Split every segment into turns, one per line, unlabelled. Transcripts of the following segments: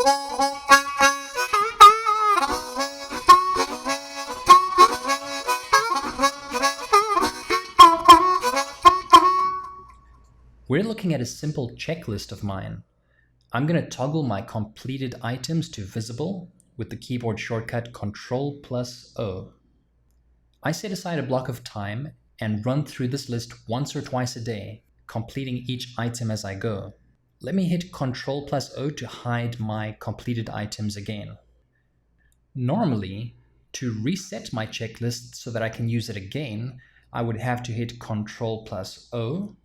We're looking at a simple checklist of mine. I'm going to toggle my completed items to visible with the keyboard shortcut Ctrl+O. I set aside a block of time and run through this list once or twice a day, completing each item as I go. Let me hit Ctrl+O to hide my completed items again. Normally, to reset my checklist so that I can use it again, I would have to hit Ctrl+O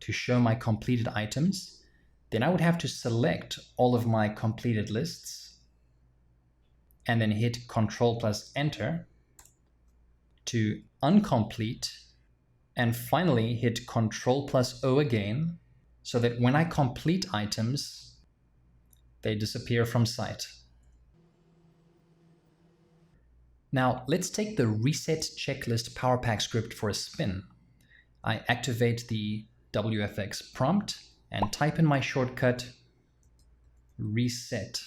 to show my completed items. Then I would have to select all of my completed lists and then hit Ctrl+Enter to uncomplete, and finally hit Ctrl+O again so that when I complete items, they disappear from sight. Now let's take the reset checklist PowerPack script for a spin. I activate the WFX prompt and type in my shortcut reset.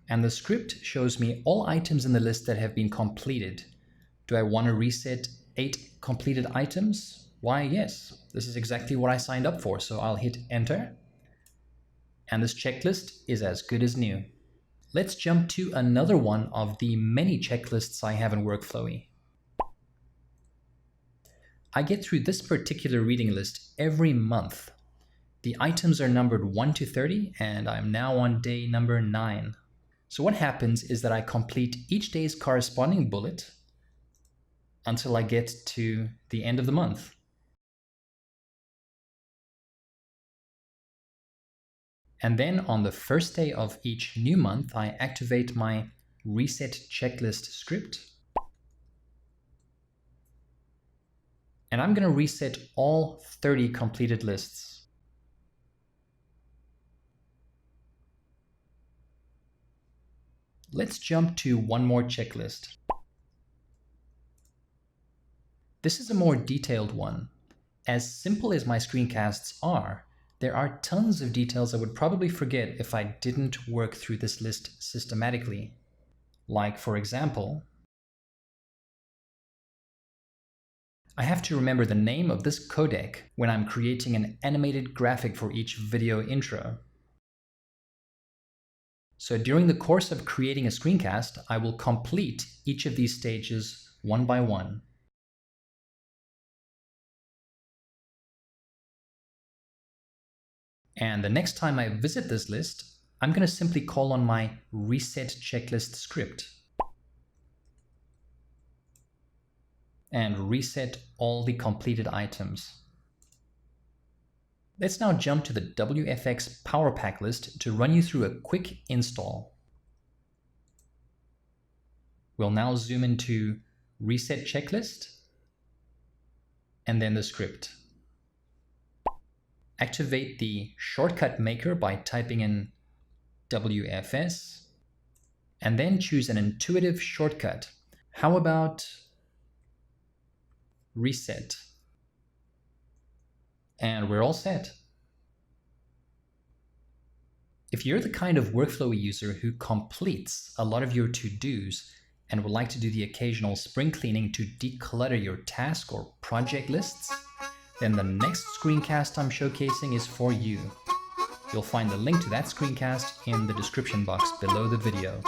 And the script shows me all items in the list that have been completed. Do I want to reset 8 completed items? Why, yes, this is exactly what I signed up for, so I'll hit enter. And this checklist is as good as new. Let's jump to another one of the many checklists I have in WORKFLOWY. I get through this particular reading list every month. The items are numbered 1 to 30, and I'm now on day number 9. So what happens is that I complete each day's corresponding bullet until I get to the end of the month. And then on the first day of each new month, I activate my reset checklist script. And I'm going to reset all 30 completed lists. Let's jump to one more checklist. This is a more detailed one. As simple as my screencasts are, there are tons of details I would probably forget if I didn't work through this list systematically. Like, for example, I have to remember the name of this codec when I'm creating an animated graphic for each video intro. So during the course of creating a screencast, I will complete each of these stages one by one. And the next time I visit this list, I'm going to simply call on my reset checklist script and reset all the completed items. Let's now jump to the WFX PowerPack list to run you through a quick install. We'll now zoom into Reset Checklist and then the script. Activate the shortcut maker by typing in WFS and then choose an intuitive shortcut. How about reset? And we're all set. If you're the kind of WORKFLOWY user who completes a lot of your to-dos and would like to do the occasional spring cleaning to declutter your task or project lists, then the next screencast I'm showcasing is for you. You'll find the link to that screencast in the description box below the video.